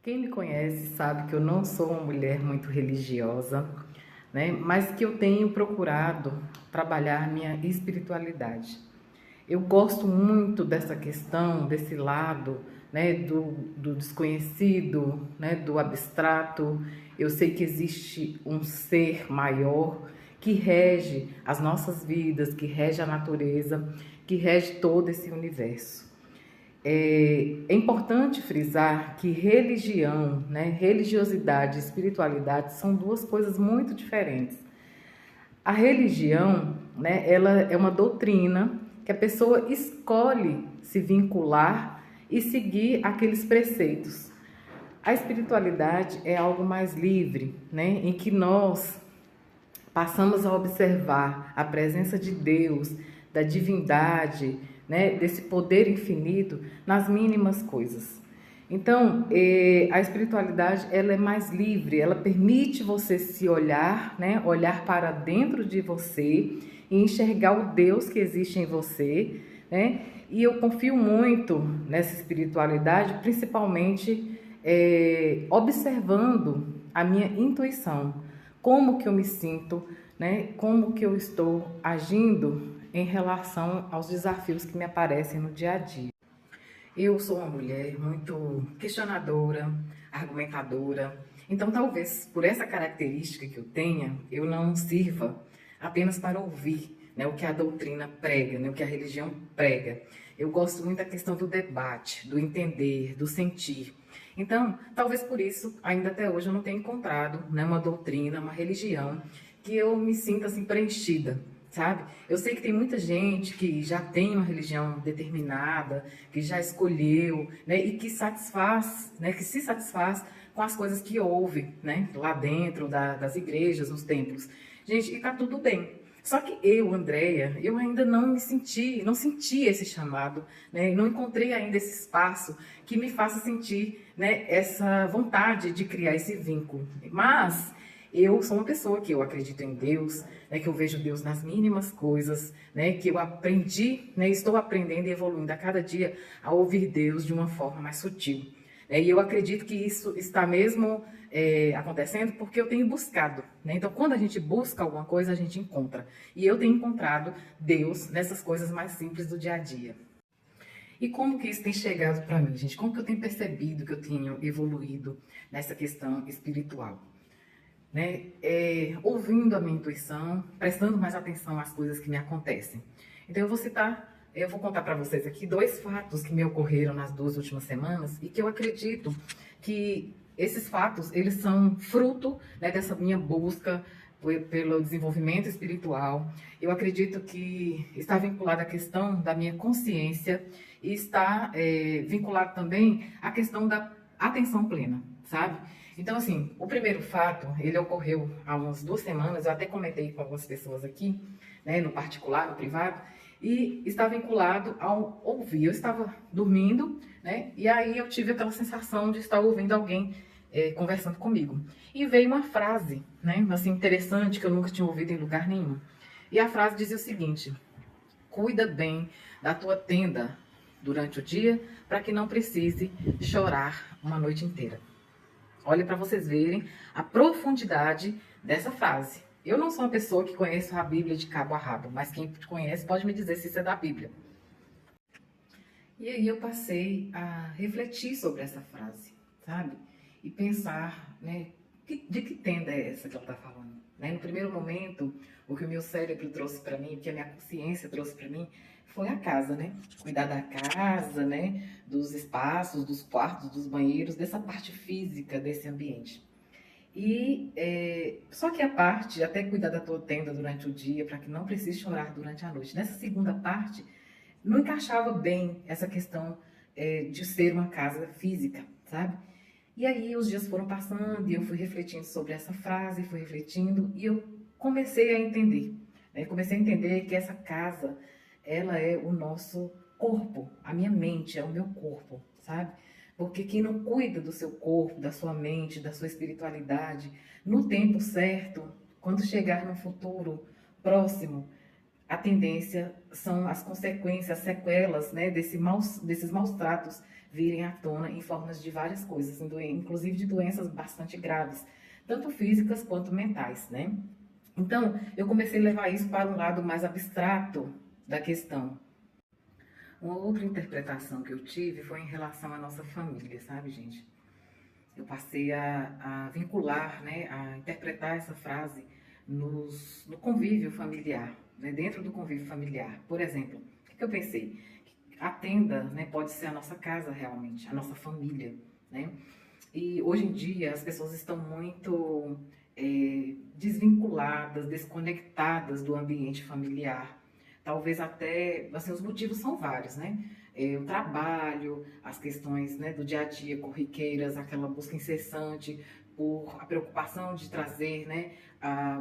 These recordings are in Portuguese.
Quem me conhece sabe que eu não sou uma mulher muito religiosa, né? Mas que eu tenho procurado trabalhar minha espiritualidade. Eu gosto muito dessa questão, desse lado, né, do desconhecido, né, do abstrato. Eu sei que existe um ser maior que rege as nossas vidas, que rege a natureza, que rege todo esse universo. É importante frisar que religião, né, religiosidade e espiritualidade são duas coisas muito diferentes. A religião, né, ela é uma doutrina que a pessoa escolhe se vincular e seguir aqueles preceitos. A espiritualidade é algo mais livre, né, em que nós passamos a observar a presença de Deus, da divindade, né, desse poder infinito nas mínimas coisas. Então, a espiritualidade ela é mais livre, ela permite você se olhar, né, olhar para dentro de você e enxergar o Deus que existe em você, né? E eu confio muito nessa espiritualidade, principalmente observando a minha intuição, como que eu me sinto, né? Como que eu estou agindo em relação aos desafios que me aparecem no dia a dia. Eu sou uma mulher muito questionadora, argumentadora. Então, talvez por essa característica que eu tenha, eu não sirva apenas para ouvir, né, o que a doutrina prega, né, o que a religião prega. Eu gosto muito da questão do debate, do entender, do sentir. Então, talvez por isso, ainda até hoje, eu não tenha encontrado, né, uma doutrina, uma religião que eu me sinta assim preenchida, sabe? Eu sei que tem muita gente que já tem uma religião determinada, que já escolheu, né, e que satisfaz, né, que se satisfaz com as coisas que ouve, né, lá dentro das igrejas, nos templos. Gente, e tá tudo bem. Só que eu, Andréia, eu ainda não senti esse chamado, né, não encontrei ainda esse espaço que me faça sentir, né, essa vontade de criar esse vínculo. Mas eu sou uma pessoa que eu acredito em Deus, né, que eu vejo Deus nas mínimas coisas, né, que eu aprendi, né, estou aprendendo e evoluindo a cada dia a ouvir Deus de uma forma mais sutil. E eu acredito que isso está mesmo acontecendo porque eu tenho buscado. Né? Então, quando a gente busca alguma coisa, a gente encontra. E eu tenho encontrado Deus nessas coisas mais simples do dia a dia. E como que isso tem chegado para mim, gente? Como que eu tenho percebido que eu tenho evoluído nessa questão espiritual? Né? Ouvindo a minha intuição, prestando mais atenção às coisas que me acontecem. Então eu vou contar para vocês aqui dois fatos que me ocorreram nas 2 últimas semanas e que eu acredito que esses fatos eles são fruto, né, dessa minha busca pelo desenvolvimento espiritual. Eu acredito que está vinculado à questão da minha consciência e está vinculado também à questão da atenção plena, sabe? Então, assim, o primeiro fato, ele ocorreu há umas 2 semanas, eu até comentei com algumas pessoas aqui, né, no particular, no privado, e está vinculado ao ouvir. Eu estava dormindo, né, e aí eu tive aquela sensação de estar ouvindo alguém conversando comigo. E veio uma frase, né, assim, interessante, que eu nunca tinha ouvido em lugar nenhum. E a frase dizia o seguinte: cuida bem da tua tenda durante o dia, para que não precise chorar uma noite inteira. Olha para vocês verem a profundidade dessa frase. Eu não sou uma pessoa que conhece a Bíblia de cabo a rabo, mas quem conhece pode me dizer se isso é da Bíblia. E aí eu passei a refletir sobre essa frase, sabe? E pensar, né, de que tenda é essa que ela está falando? Né? No primeiro momento, o que o meu cérebro trouxe para mim, o que a minha consciência trouxe para mim, foi a casa, né? Cuidar da casa, né? Dos espaços, dos quartos, dos banheiros, dessa parte física desse ambiente. E só que a parte, até cuidar da tua tenda durante o dia, para que não precise chorar durante a noite. Nessa segunda parte, não encaixava bem essa questão de ser uma casa física, sabe? E aí os dias foram passando e eu fui refletindo sobre essa frase, fui refletindo e eu comecei a entender. Né? Comecei a entender que essa casa, ela é o nosso corpo, a minha mente é o meu corpo, sabe? Porque quem não cuida do seu corpo, da sua mente, da sua espiritualidade, no tempo certo, quando chegar no futuro próximo, a tendência são as consequências, as sequelas, né, desses maus tratos virem à tona em formas de várias coisas, inclusive de doenças bastante graves, tanto físicas quanto mentais, né? Então, eu comecei a levar isso para um lado mais abstrato da questão. Uma outra interpretação que eu tive foi em relação à nossa família, sabe, gente? Eu passei a vincular, né, a interpretar essa frase no convívio familiar, né, dentro do convívio familiar. Por exemplo, o que eu pensei? A tenda, né, pode ser a nossa casa realmente, a nossa família, né? E hoje em dia as pessoas estão muito desvinculadas, desconectadas do ambiente familiar. Talvez até, assim, os motivos são vários, né? O trabalho, as questões, né, do dia a dia, corriqueiras, aquela busca incessante por a preocupação de trazer, né,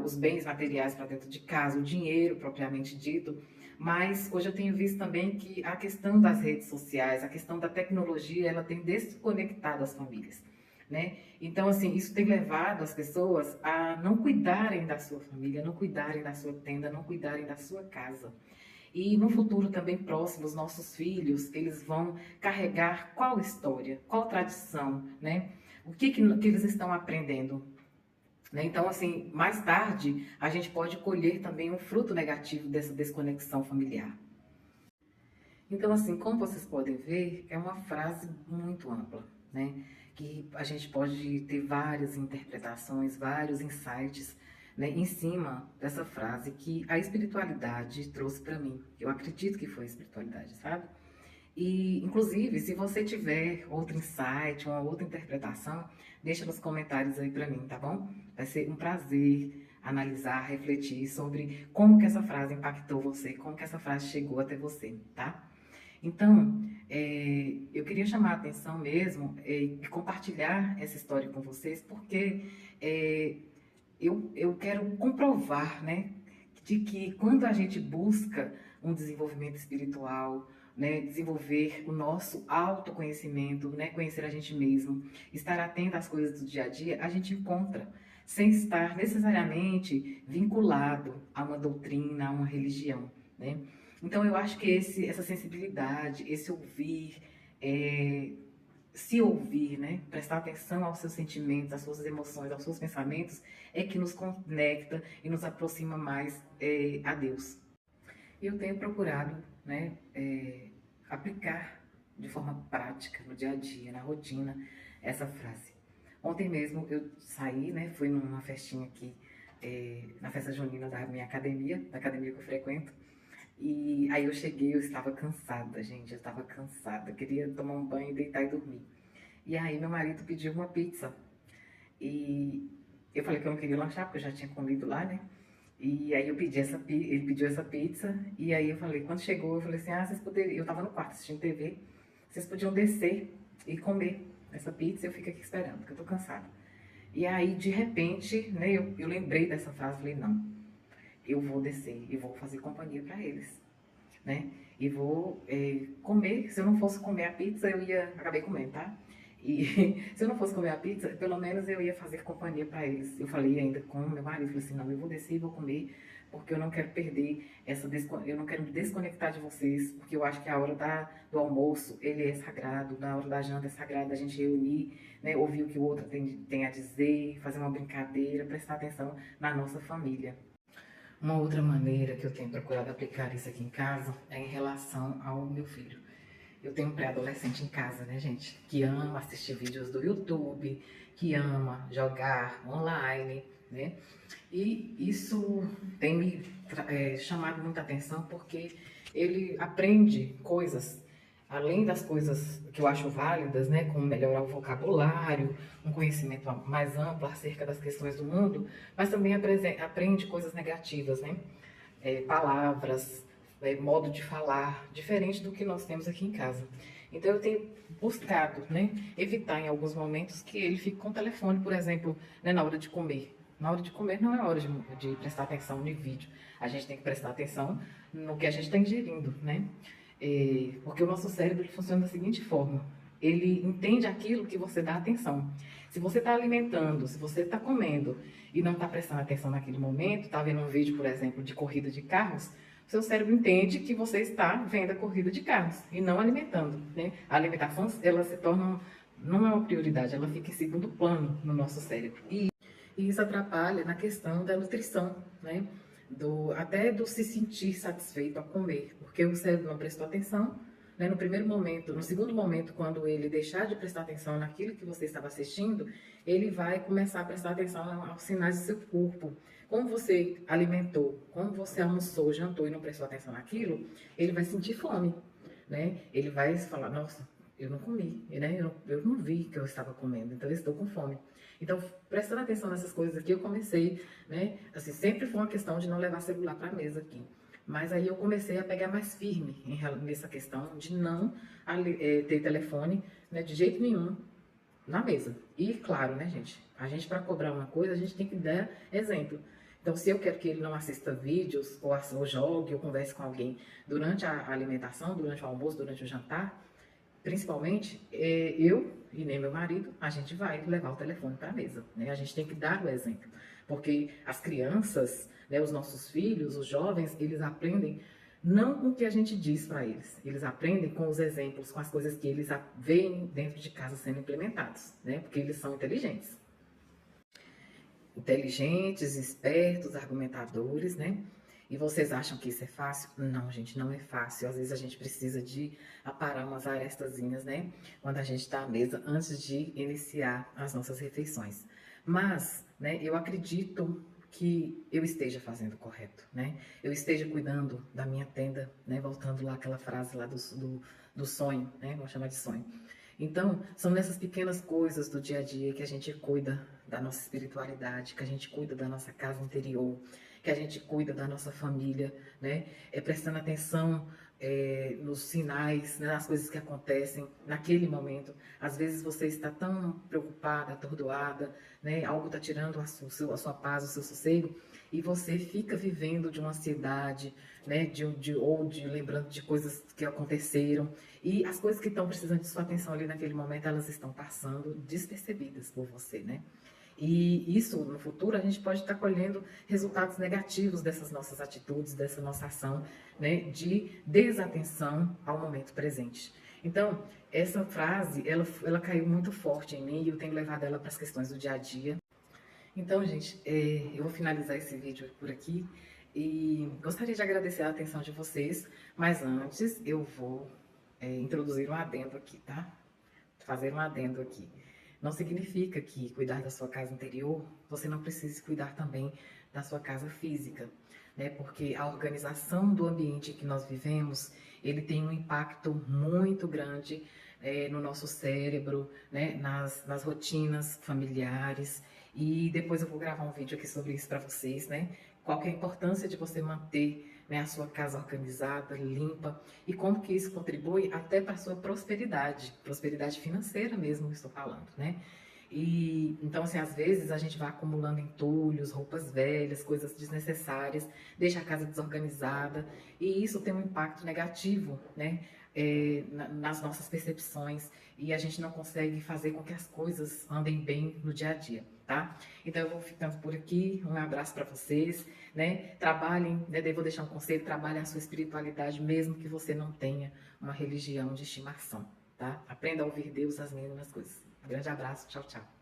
os bens materiais para dentro de casa, o dinheiro propriamente dito. Mas hoje eu tenho visto também que a questão das redes sociais, a questão da tecnologia, ela tem desconectado as famílias, né? Então, assim, isso tem levado as pessoas a não cuidarem da sua família, não cuidarem da sua tenda, não cuidarem da sua casa. E no futuro também próximo, os nossos filhos, eles vão carregar qual história, qual tradição, né? O que eles estão aprendendo? Né? Então, assim, mais tarde, a gente pode colher também um fruto negativo dessa desconexão familiar. Então, assim, como vocês podem ver, é uma frase muito ampla, né? Que a gente pode ter várias interpretações, vários insights, né, em cima dessa frase que a espiritualidade trouxe para mim. Eu acredito que foi a espiritualidade, sabe? E, inclusive, se você tiver outro insight, uma outra interpretação, deixa nos comentários aí para mim, tá bom? Vai ser um prazer analisar, refletir sobre como que essa frase impactou você, como que essa frase chegou até você, tá? Então, eu queria chamar a atenção mesmo e compartilhar essa história com vocês, porque eu quero comprovar, né, de que quando a gente busca um desenvolvimento espiritual, né, desenvolver o nosso autoconhecimento, né, conhecer a gente mesmo, estar atento às coisas do dia a dia, a gente encontra, sem estar necessariamente vinculado a uma doutrina, a uma religião, né? Então eu acho que essa sensibilidade, esse ouvir, se ouvir, né? Prestar atenção aos seus sentimentos, às suas emoções, aos seus pensamentos, é que nos conecta e nos aproxima mais a Deus. Eu tenho procurado, né, aplicar de forma prática no dia a dia, na rotina, essa frase. Ontem mesmo eu saí, né, fui numa festinha aqui, na festa junina da minha academia, da academia que eu frequento, e aí eu cheguei, eu estava cansada, gente, eu estava cansada, queria tomar um banho, deitar e dormir. E aí meu marido pediu uma pizza, e eu falei que eu não queria lanchar, porque eu já tinha comido lá, né? E aí ele pediu essa pizza, e aí eu falei, quando chegou, eu falei assim, vocês poderiam, eu tava no quarto assistindo TV, vocês podiam descer e comer essa pizza, eu fico aqui esperando, porque eu tô cansada. E aí, de repente, né, eu lembrei dessa frase, falei, não, eu vou descer e vou fazer companhia para eles, né? E vou comer, se eu não fosse comer a pizza, acabei comendo, tá? E se eu não fosse comer a pizza, pelo menos eu ia fazer companhia para eles. Eu falei ainda com o meu marido, falei assim, não, eu vou descer e vou comer, porque eu não quero perder eu não quero me desconectar de vocês, porque eu acho que a hora do almoço, ele é sagrado, na hora da janta é sagrado, a gente reunir, né, ouvir o que o outro tem a dizer, fazer uma brincadeira, prestar atenção na nossa família. Uma outra maneira que eu tenho procurado aplicar isso aqui em casa é em relação ao meu filho. Eu tenho um pré-adolescente em casa, né, gente? Que ama assistir vídeos do YouTube, que ama jogar online, né? E isso tem me chamado muita atenção porque ele aprende coisas, além das coisas que eu acho válidas, né? Como melhorar o vocabulário, um conhecimento mais amplo acerca das questões do mundo, mas também aprende coisas negativas, né? Palavras, modo de falar, diferente do que nós temos aqui em casa. Então eu tenho buscado, né, evitar em alguns momentos que ele fique com o telefone, por exemplo, né, na hora de comer. Na hora de comer não é hora de prestar atenção no vídeo. A gente tem que prestar atenção no que a gente está ingerindo, né? Porque o nosso cérebro funciona da seguinte forma. Ele entende aquilo que você dá atenção. Se você está alimentando, se você está comendo e não está prestando atenção naquele momento, está vendo um vídeo, por exemplo, de corrida de carros, seu cérebro entende que você está vendo a corrida de carros e não alimentando, né? A alimentação, ela se torna, não é uma prioridade, ela fica em segundo plano no nosso cérebro. E isso atrapalha na questão da nutrição, né? Até do se sentir satisfeito ao comer, porque o cérebro não prestou atenção, né? No primeiro momento, no segundo momento, quando ele deixar de prestar atenção naquilo que você estava assistindo, ele vai começar a prestar atenção aos sinais do seu corpo. Como você alimentou, como você almoçou, jantou e não prestou atenção naquilo, ele vai sentir fome, né? Ele vai falar, nossa, eu não comi, né? Eu não vi que eu estava comendo, então eu estou com fome. Então, prestando atenção nessas coisas aqui, eu comecei, né? Assim, sempre foi uma questão de não levar celular para a mesa aqui. Mas aí eu comecei a pegar mais firme nessa questão de não ter telefone, né, de jeito nenhum na mesa. E claro, né, gente? A gente, para cobrar uma coisa, a gente tem que dar exemplo. Então, se eu quero que ele não assista vídeos, ou jogue, ou converse com alguém durante a alimentação, durante o almoço, durante o jantar, principalmente, eu e nem meu marido, a gente vai levar o telefone para a mesa, né? A gente tem que dar o exemplo, porque as crianças, né, os nossos filhos, os jovens, eles aprendem não com o que a gente diz para eles, eles aprendem com os exemplos, com as coisas que eles veem dentro de casa sendo implementados, né? Porque eles são inteligentes. Inteligentes, espertos, argumentadores, né? E vocês acham que isso é fácil? Não, gente, não é fácil. Às vezes a gente precisa de aparar umas arestazinhas, né? Quando a gente está à mesa, antes de iniciar as nossas refeições. Mas, né, eu acredito que eu esteja fazendo correto, né? Eu esteja cuidando da minha tenda, né? Voltando lá àquela frase lá do sonho, né? Vou chamar de sonho. Então, são nessas pequenas coisas do dia a dia que a gente cuida da nossa espiritualidade, que a gente cuida da nossa casa interior, que a gente cuida da nossa família, né? Prestando atenção nos sinais, né? Nas coisas que acontecem naquele momento. Às vezes você está tão preocupada, atordoada, né? Algo está tirando a sua paz, o seu sossego, e você fica vivendo de uma ansiedade, né? Ou de lembrando de coisas que aconteceram. E as coisas que estão precisando de sua atenção ali naquele momento, elas estão passando despercebidas por você, né? E isso, no futuro, a gente pode estar colhendo resultados negativos dessas nossas atitudes, dessa nossa ação, né, de desatenção ao momento presente. Então, essa frase, ela caiu muito forte em mim e eu tenho levado ela para as questões do dia a dia. Então, gente, eu vou finalizar esse vídeo por aqui e gostaria de agradecer a atenção de vocês, mas antes eu vou introduzir um adendo aqui, tá? Fazer um adendo aqui. Não significa que cuidar da sua casa interior, você não precise cuidar também da sua casa física, né? Porque a organização do ambiente que nós vivemos, ele tem um impacto muito grande no nosso cérebro, né? Nas rotinas familiares. E depois eu vou gravar um vídeo aqui sobre isso para vocês, né? Qual que é a importância de você manter, né, a sua casa organizada, limpa, e como que isso contribui até para a sua prosperidade financeira mesmo, estou falando, né? E então, assim, às vezes a gente vai acumulando entulhos, roupas velhas, coisas desnecessárias, deixa a casa desorganizada, e isso tem um impacto negativo, né? Nas nossas percepções, e a gente não consegue fazer com que as coisas andem bem no dia a dia, tá? Então eu vou ficando por aqui, um abraço para vocês, né? Trabalhem, né? Eu vou deixar um conselho, trabalhem a sua espiritualidade, mesmo que você não tenha uma religião de estimação, tá? Aprenda a ouvir Deus, as mínimas coisas. Um grande abraço, tchau, tchau.